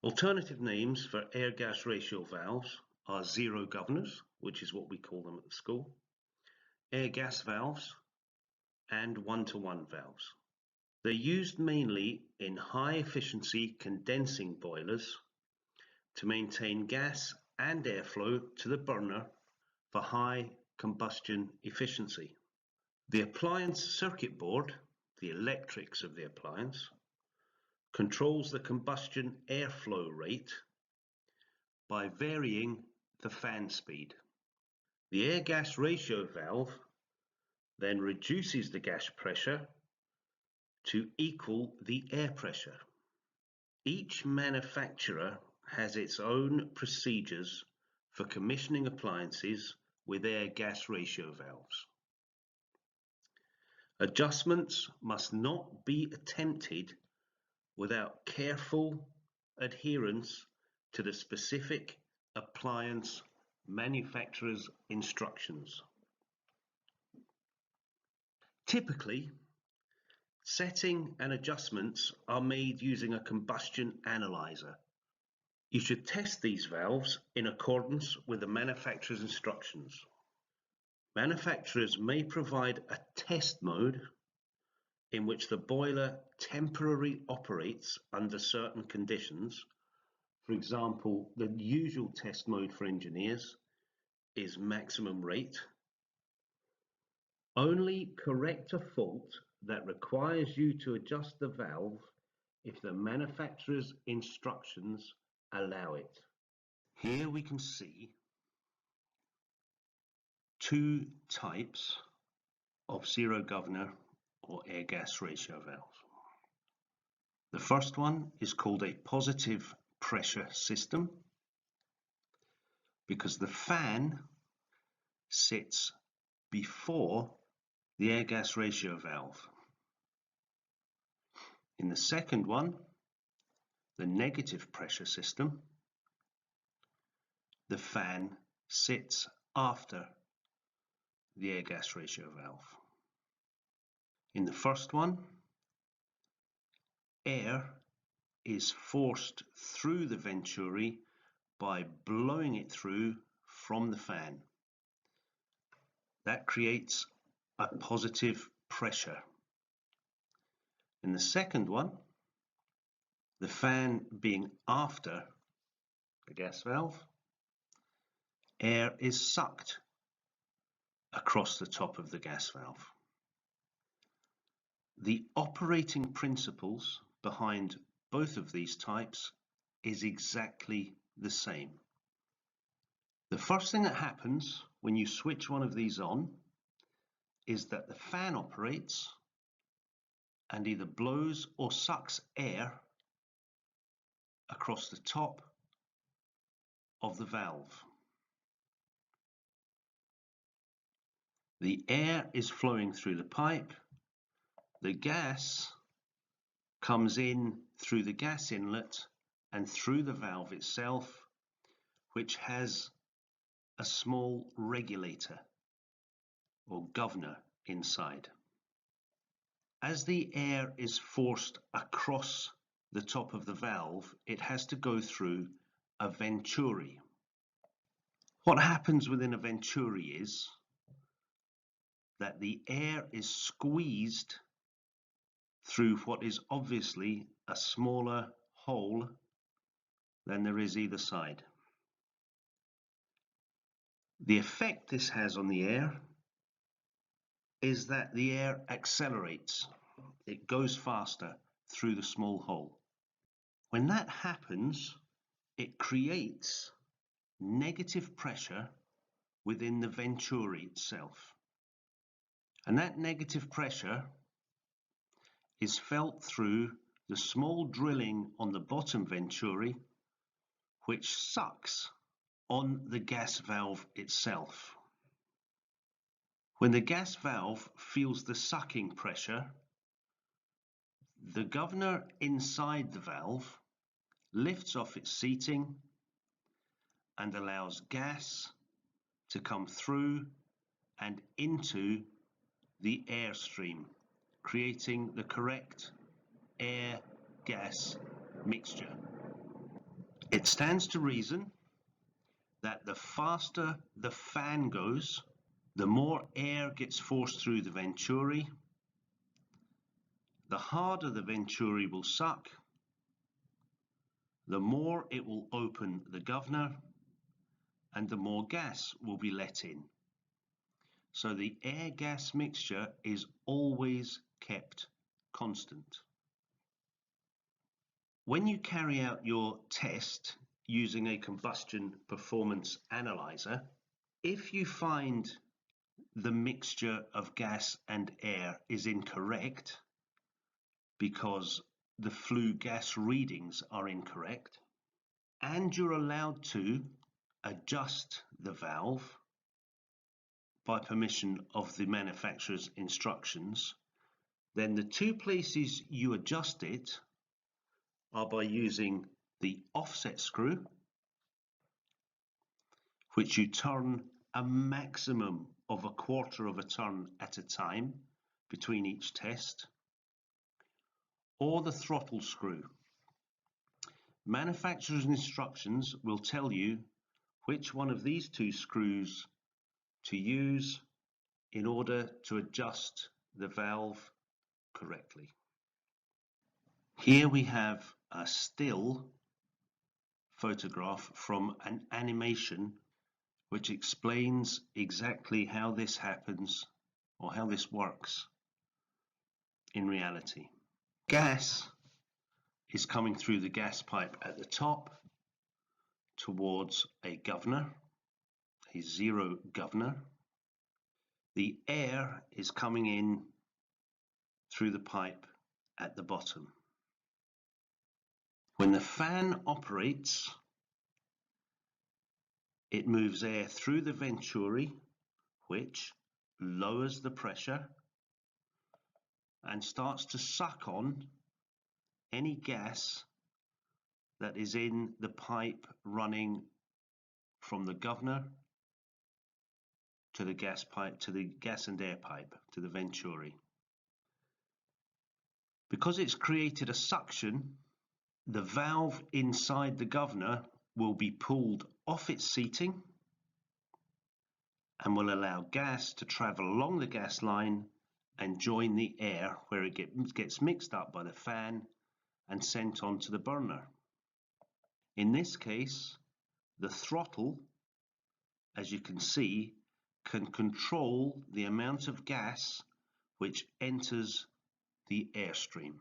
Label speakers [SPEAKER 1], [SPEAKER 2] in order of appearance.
[SPEAKER 1] Alternative names for air-gas ratio valves are zero governors, which is what we call them at the school, air-gas valves, and one-to-one valves. They're used mainly in high-efficiency condensing boilers to maintain gas and airflow to the burner for high combustion efficiency. The appliance circuit board, the electrics of the appliance, controls the combustion airflow rate by varying the fan speed. The air-gas ratio valve then reduces the gas pressure to equal the air pressure. Each manufacturer has its own procedures for commissioning appliances with air-gas ratio valves. Adjustments must not be attempted without careful adherence to the specific appliance manufacturer's instructions. Typically, setting and adjustments are made using a combustion analyzer. You should test these valves in accordance with the manufacturer's instructions. Manufacturers may provide a test mode in which the boiler temporarily operates under certain conditions. For example, the usual test mode for engineers is maximum rate. Only correct a fault that requires you to adjust the valve if the manufacturer's instructions allow it. Here we can see two types of zero governor or air-gas ratio valves. The first one is called a positive pressure system because the fan sits before the air-gas ratio valve. In the second one, the negative pressure system, the fan sits after the air-gas ratio valve. In the first one, air is forced through the venturi by blowing it through from the fan. That creates a positive pressure. In the second one, the fan being after the gas valve, air is sucked across the top of the gas valve. The operating principles behind both of these types is exactly the same. The first thing that happens when you switch one of these on is that the fan operates and either blows or sucks air across the top of the valve. The air is flowing through the pipe. The gas comes in through the gas inlet and through the valve itself, which has a small regulator or governor inside. As the air is forced across the top of the valve, it has to go through a venturi. What happens within a venturi is that the air is squeezed through what is obviously a smaller hole than there is either side. The effect this has on the air is that the air accelerates. It goes faster through the small hole. When that happens, it creates negative pressure within the venturi itself. And that negative pressure is felt through the small drilling on the bottom venturi, which sucks on the gas valve itself. When the gas valve feels the sucking pressure, the governor inside the valve lifts off its seating and allows gas to come through and into the airstream, creating the correct air-gas mixture. It stands to reason that the faster the fan goes, the more air gets forced through the venturi, the harder the venturi will suck, the more it will open the governor, and the more gas will be let in. So the air-gas mixture is always kept constant. When you carry out your test using a combustion performance analyzer, if you find the mixture of gas and air is incorrect because the flue gas readings are incorrect, and you're allowed to adjust the valve by permission of the manufacturer's instructions, then the two places you adjust it are by using the offset screw, which you turn a maximum of 1/4 of a turn at a time between each test, or the throttle screw. Manufacturer's instructions will tell you which one of these two screws to use in order to adjust the valve correctly. Here we have a still photograph from an animation which explains exactly how this happens or how this works in reality. Gas is coming through the gas pipe at the top towards a governor, a zero governor. The air is coming in through the pipe at the bottom. When the fan operates, it moves air through the venturi, which lowers the pressure and starts to suck on any gas that is in the pipe running from the governor to the gas pipe, to the gas and air pipe, to the venturi. Because it's created a suction, the valve inside the governor will be pulled off its seating and will allow gas to travel along the gas line and join the air where it gets mixed up by the fan and sent on to the burner. In this case, the throttle, as you can see, can control the amount of gas which enters the airstream.